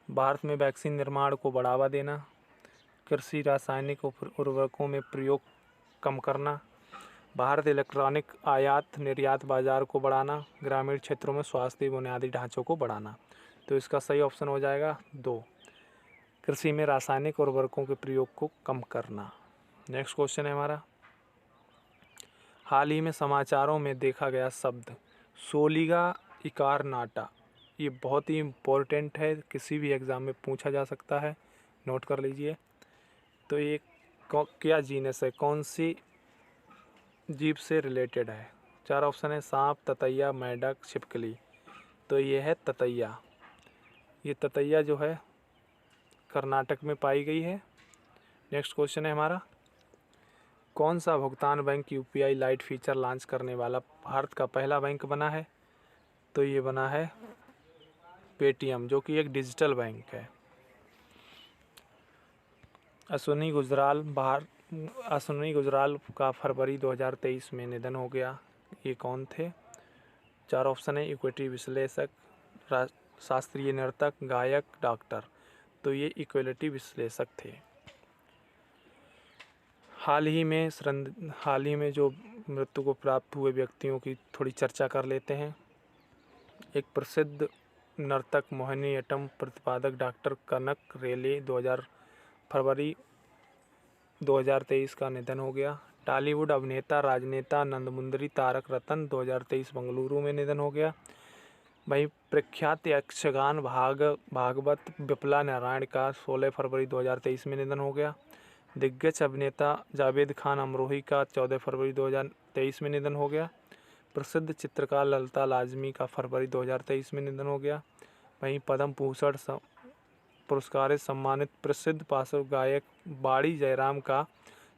भारत में वैक्सीन निर्माण को बढ़ावा देना, कृषि रासायनिक उर्वरकों में प्रयोग कम करना, भारत इलेक्ट्रॉनिक आयात निर्यात बाजार को बढ़ाना, ग्रामीण क्षेत्रों में स्वास्थ्य बुनियादी ढांचों को बढ़ाना। तो इसका सही ऑप्शन हो जाएगा 2, कृषि में रासायनिक उर्वरकों के प्रयोग को कम करना। नेक्स्ट क्वेश्चन है हमारा, हाल ही में समाचारों में देखा गया शब्द सोलिगा इकारनाटा, ये बहुत ही इम्पोर्टेंट है, किसी भी एग्ज़ाम में पूछा जा सकता है, नोट कर लीजिए। तो ये क्या जीनस है, कौन सी जीव से रिलेटेड है? 4 ऑप्शन है, सांप, ततैया, मेंढक, छिपकली। तो ये है ततैया। ये ततैया जो है कर्नाटक में पाई गई है। नेक्स्ट क्वेश्चन है हमारा, कौन सा भुगतान bank UPI light feature launch करने वाला भारत का पहला बैंक बना है? तो ये बना है पेटीएम, जो कि एक डिजिटल बैंक है। अश्विनी गुजराल का फरवरी 2023 में निधन हो गया। ये कौन थे? 4 ऑप्शन है, इक्विटी विश्लेषक, शास्त्रीय नर्तक, गायक, डॉक्टर। तो ये इक्विटी विश्लेषक थे। हाल ही में जो मृत्यु को प्राप्त हुए व्यक्तियों की थोड़ी चर्चा कर लेते हैं। एक प्रसिद्ध नर्तक मोहिनीअट्टम प्रतिपादक डॉक्टर कनक रेले फरवरी 2023 का निधन हो गया। टॉलीवुड अभिनेता राजनेता नंदमुंदरी तारक रतन 2023 बेंगलुरु में निधन हो गया। वहीं प्रख्यात यक्षगान भागवत विपला नारायण का 16 फरवरी 2023 में निधन हो गया। दिग्गज अभिनेता जावेद खान अमरोही का 14 फरवरी 2023 में निधन हो गया। प्रसिद्ध चित्रकार ललिता लाजमी का फरवरी 2023 में निधन हो गया। वहीं पद्म भूषण पुरस्कार से सम्मानित प्रसिद्ध पार्श्व गायक बाड़ी जयराम का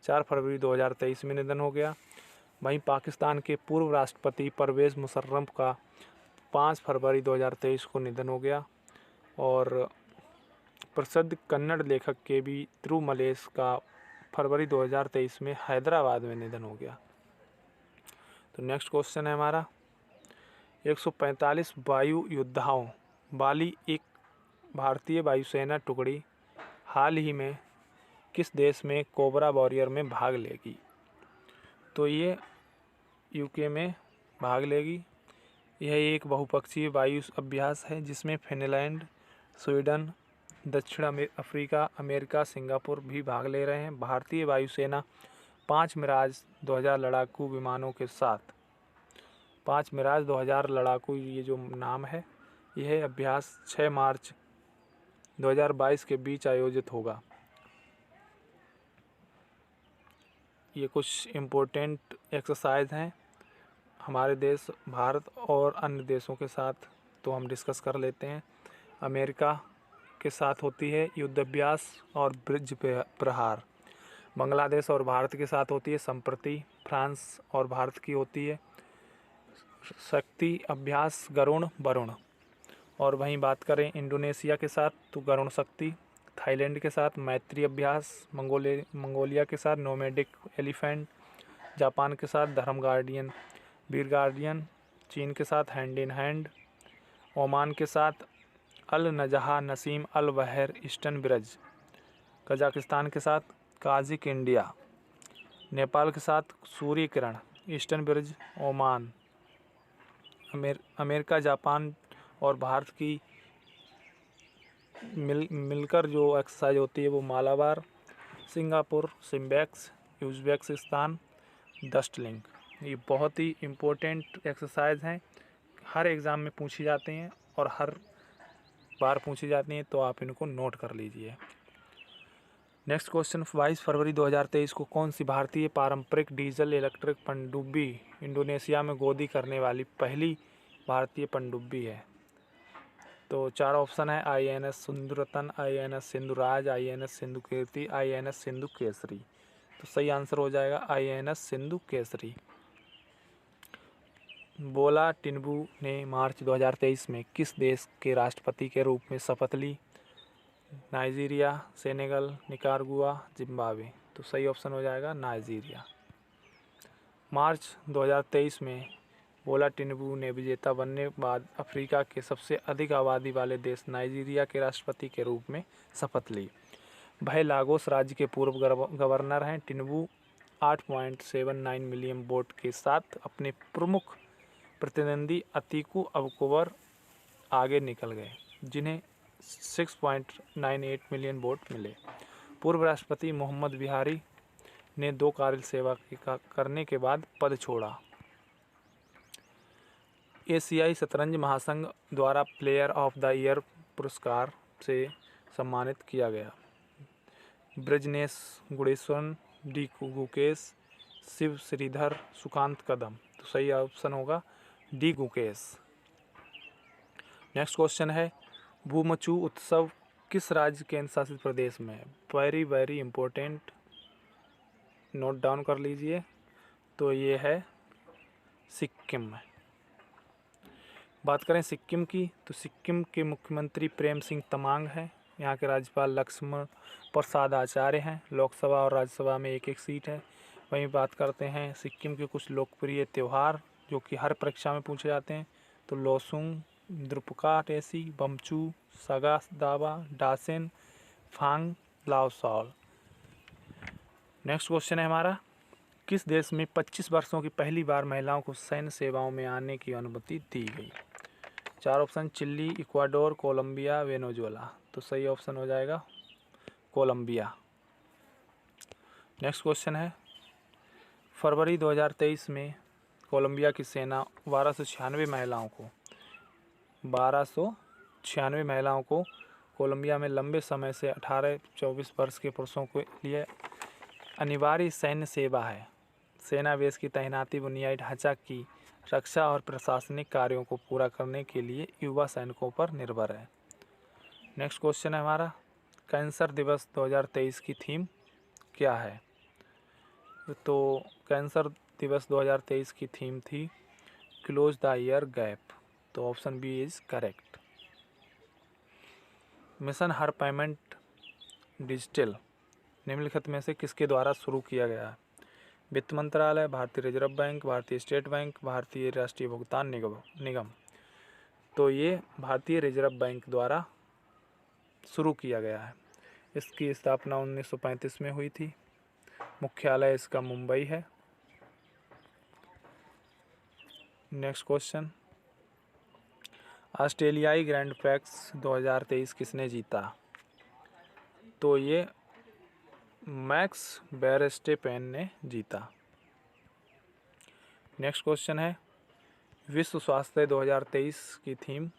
4 फरवरी 2023 में निधन हो गया। वहीं पाकिस्तान के पूर्व राष्ट्रपति परवेज़ मुशर्रफ का 5 फरवरी 2023 को निधन हो गया। और प्रसिद्ध कन्नड़ लेखक के बी तिरुमलेश का फरवरी 2023 में हैदराबाद में निधन हो गया। तो नेक्स्ट क्वेश्चन है हमारा, 145 वायु योद्धाओं वाली एक भारतीय वायुसेना टुकड़ी हाल ही में किस देश में कोबरा वॉरियर में भाग लेगी? तो ये यूके में भाग लेगी। यह एक बहुपक्षीय वायु अभ्यास है जिसमें फिनलैंड, स्वीडन, दक्षिण अफ्रीका, अमेरिका, सिंगापुर भी भाग ले रहे हैं। भारतीय वायुसेना 5 मिराज 2000 लड़ाकू विमानों के साथ 5 मिराज 2000 लड़ाकू, ये जो नाम है, यह अभ्यास 6 मार्च 2022 के बीच आयोजित होगा। ये कुछ इम्पोर्टेंट एक्सरसाइज हैं हमारे देश भारत और अन्य देशों के साथ, तो हम डिस्कस कर लेते हैं। अमेरिका के साथ होती है युद्ध अभ्यास और ब्रिज प्रहार। बांग्लादेश और भारत के साथ होती है संप्रति। फ्रांस और भारत की होती है शक्ति अभ्यास गरुण वरुण। और वहीं बात करें इंडोनेशिया के साथ तो गरुण शक्ति, थाईलैंड के साथ मैत्री अभ्यास, मंगोलिया के साथ नोमैडिक एलिफेंट, जापान के साथ धर्म गार्डियन वीर गार्डियन, चीन के साथ हैंड इन हैंड, ओमान के साथ अल नजहा नसीम अल बहर ईस्टर्न ब्रिज, कजाकिस्तान के साथ काजिक इंडिया, नेपाल के साथ Surya Kiran eastern bridge Oman, America Japan और भारत की मिलकर जो एक्सरसाइज होती है वो Malabar, Singapore SIMBEX, Uzbekistan Dustlik. ये बहुत ही इम्पोर्टेंट एक्सरसाइज हैं, हर एग्ज़ाम में पूछी जाती हैं और हर बार पूछी जाती हैं, तो आप इनको नोट कर लीजिए। नेक्स्ट क्वेश्चन, 22 फरवरी 2023 को कौन सी भारतीय पारंपरिक डीजल इलेक्ट्रिक पनडुब्बी इंडोनेशिया में गोदी करने वाली पहली भारतीय पनडुब्बी है? तो 4 ऑप्शन है, INS सुंदरतन, INS Sindhuraj, INS Sindhu कीर्ति, INS सिंधु केसरी। तो सही आंसर हो जाएगा INS सिंधु केसरी। बोला टिनुबू ने मार्च 2023 में किस देश के राष्ट्रपति के रूप में शपथ ली? Nigeria, Senegal, Nicaragua, Zimbabwe. तो सही ऑप्शन हो जाएगा नाइजीरिया। मार्च 2023 में बोला टिनुबू ने विजेता बनने के बाद अफ्रीका के सबसे अधिक आबादी वाले देश नाइजीरिया के राष्ट्रपति के रूप में शपथ ली। वह लागोस राज्य के पूर्व गवर्नर हैं। टिनुबू 8.79 मिलियन वोट के साथ अपने प्रमुख प्रतिद्वंदी अतीकू अबुबकर आगे निकल गए, जिन्हें 6.98 मिलियन वोट मिले। पूर्व राष्ट्रपति मोहम्मद बिहारी ने 2 कार्य सेवा करने के बाद पद छोड़ा। एशियाई शतरंज महासंघ द्वारा प्लेयर ऑफ द ईयर पुरस्कार से सम्मानित किया गया। ब्रजनेश गुणेश्वरन, डी गुकेश, शिव श्रीधर, सुकांत कदम। तो सही ऑप्शन होगा डी गुकेश। नेक्स्ट क्वेश्चन है, भूमचू उत्सव किस राज्य केंद्र शासित प्रदेश में है? Very very important, note down कर लीजिए। तो ये है सिक्किम में। बात करें सिक्किम की, तो सिक्किम के मुख्यमंत्री प्रेम सिंह तमांग हैं। यहाँ के राज्यपाल लक्ष्मण प्रसाद आचार्य हैं। लोकसभा और राज्यसभा में एक एक सीट है। वहीं बात करते हैं सिक्किम के कुछ लोकप्रिय त्यौहार जो कि हर परीक्षा में पूछे जाते हैं। तो लोसुंग, द्रुपका टेसी, बमचू, सगा दावा, डासेन, फांग, लाओसॉल। नेक्स्ट क्वेश्चन है हमारा, किस देश में 25 वर्षों की पहली बार महिलाओं को सैन्य सेवाओं में आने की अनुमति दी गई? 4 option, Chile, Ecuador, Colombia, Venezuela. तो सही ऑप्शन हो जाएगा कोलंबिया। नेक्स्ट क्वेश्चन है, फरवरी 2023 में कोलंबिया की सेना 1296 महिलाओं को कोलंबिया में लंबे समय से 18-24 वर्ष के पुरुषों के लिए अनिवार्य सैन्य सेवा है। सेना बेस की तैनाती बुनियादी ढांचा की रक्षा और प्रशासनिक कार्यों को पूरा करने के लिए युवा सैनिकों पर निर्भर है। नेक्स्ट क्वेश्चन है हमारा, कैंसर दिवस 2023 की थीम क्या है? तो कैंसर दिवस 2023 की थीम थी क्लोज द ईयर गैप। तो option B is correct. Mission हर पेमेंट डिजिटल निम्नलिखित में से किसके द्वारा शुरू किया गया है? वित्त मंत्रालय, भारतीय रिजर्व बैंक, भारतीय स्टेट बैंक, भारतीय राष्ट्रीय भुगतान निगम। तो ये भारतीय रिजर्व बैंक द्वारा शुरू किया गया है। इसकी स्थापना 1935 में हुई थी। मुख्यालय इसका मुंबई है। नेक्स्ट क्वेश्चन, ऑस्ट्रेलियाई ग्रैंड प्रिक्स 2023 किसने जीता? तो ये मैक्स वेरस्टेपेन ने जीता। नेक्स्ट क्वेश्चन है, विश्व स्वास्थ्य 2023 की थीम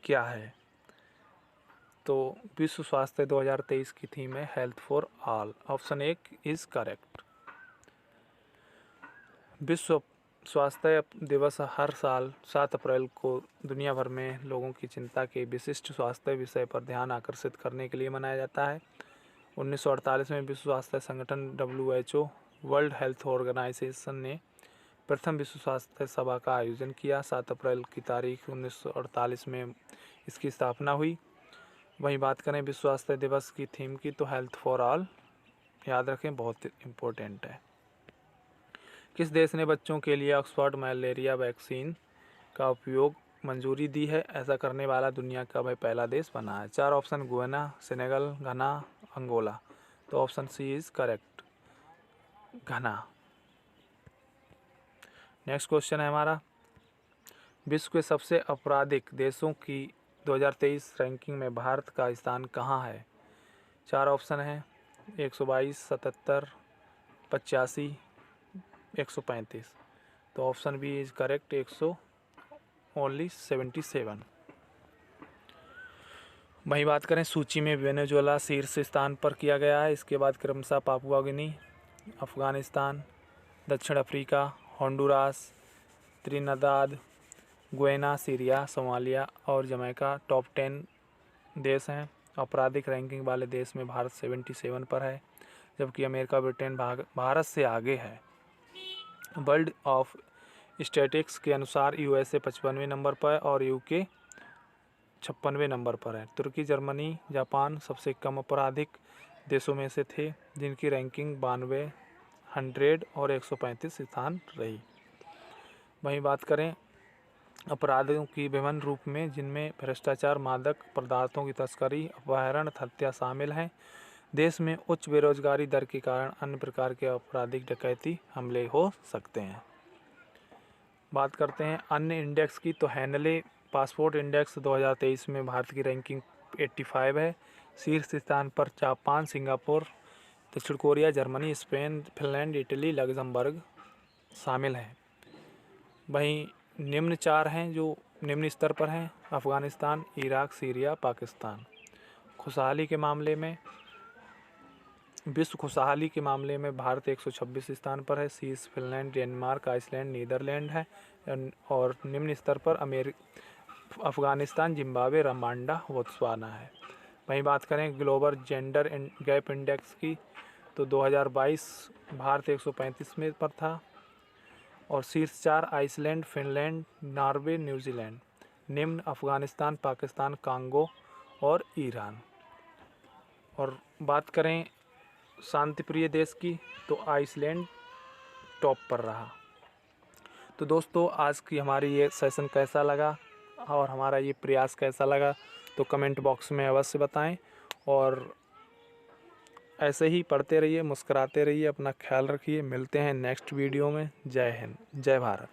क्या है? तो विश्व स्वास्थ्य 2023 की थीम है health for all. Option A is correct. विश्व स्वास्थ्य दिवस हर साल 7 अप्रैल को दुनिया भर में लोगों की चिंता के विशिष्ट स्वास्थ्य विषय पर ध्यान आकर्षित करने के लिए मनाया जाता है। 1948 में विश्व स्वास्थ्य संगठन WHO वर्ल्ड हेल्थ ऑर्गेनाइजेशन ने प्रथम विश्व स्वास्थ्य सभा का आयोजन किया। 7 अप्रैल की तारीख 1948 में इसकी स्थापना हुई। वहीं बात करें विश्व स्वास्थ्य दिवस की थीम की, तो हेल्थ फॉर ऑल याद रखें, बहुत इम्पोर्टेंट है। किस देश ने बच्चों के लिए ऑक्सफोर्ड मलेरिया वैक्सीन का उपयोग मंजूरी दी है? ऐसा करने वाला दुनिया का वह पहला देश बना है। 4 ऑप्शन, गुयाना, सेनेगल, घना, अंगोला। तो ऑप्शन सी इज करेक्ट, घना। नेक्स्ट क्वेश्चन है हमारा, विश्व के सबसे आपराधिक देशों की 2023 रैंकिंग में भारत का स्थान कहाँ है? 4 ऑप्शन है, 122, 77, 85, 135। तो ऑप्शन बी इज करेक्ट, 177। वहीं बात करें सूची में वेनेजुएला शीर्ष स्थान पर किया गया है। इसके बाद क्रमशः पापुआ गिनी, अफगानिस्तान, दक्षिण Africa, Honduras, Trinidad, Guyana, Syria, Somalia और जमैका टॉप 10 देश हैं। आपराधिक रैंकिंग वाले देश में भारत 77 पर है, जबकि अमेरिका, ब्रिटेन भारत से आगे है। वर्ल्ड ऑफ स्टैटिस्टिक्स के अनुसार USA 55वें नंबर पर और UK 56वें नंबर पर है। तुर्की, जर्मनी, जापान सबसे कम आपराधिक देशों में से थे, जिनकी रैंकिंग 92, 100 और 135 स्थान रही। वहीं बात करें अपराधों की विभिन्न रूप में, जिनमें भ्रष्टाचार, मादक पदार्थों की तस्करी, अपहरण, हत्या शामिल हैं। देश में उच्च बेरोजगारी दर के कारण अन्य प्रकार के आपराधिक डकैती हमले हो सकते हैं। बात करते हैं अन्य इंडेक्स की, तो हैनले पासपोर्ट इंडेक्स 2023 में भारत की रैंकिंग 85 है। शीर्ष स्थान पर जापान, सिंगापुर, दक्षिण Korea, Germany, Spain, Finland, Italy, Luxembourg शामिल हैं। वहीं निम्न 4 हैं जो निम्न स्तर पर हैं: अफ़गानिस्तान, इराक, सीरिया, पाकिस्तान। खुशहाली के मामले में, विश्व खुशहाली के मामले में भारत 126 स्थान पर है। शीर्ष फिनलैंड, डेनमार्क, आइसलैंड, नीदरलैंड है। और निम्न स्तर पर अफ़गानिस्तान, जिम्बाब्वे, रवांडा, बोत्सवाना है। वहीं बात करें ग्लोबल जेंडर गैप इंडेक्स की, तो 2022 भारत 135 में पर था। और शीर्ष 4 आइसलैंड, फिनलैंड, नॉर्वे, न्यूजीलैंड। निम्न अफ़गानिस्तान, पाकिस्तान, कांगो और ईरान। और बात करें शांतिप्रिय देश की, तो आइसलैंड टॉप पर रहा। तो दोस्तों, आज की हमारी ये सेशन कैसा लगा और हमारा ये प्रयास कैसा लगा, तो कमेंट बॉक्स में अवश्य बताएं। और ऐसे ही पढ़ते रहिए, मुस्कुराते रहिए, अपना ख्याल रखिए। मिलते हैं नेक्स्ट वीडियो में। जय हिंद, जय भारत।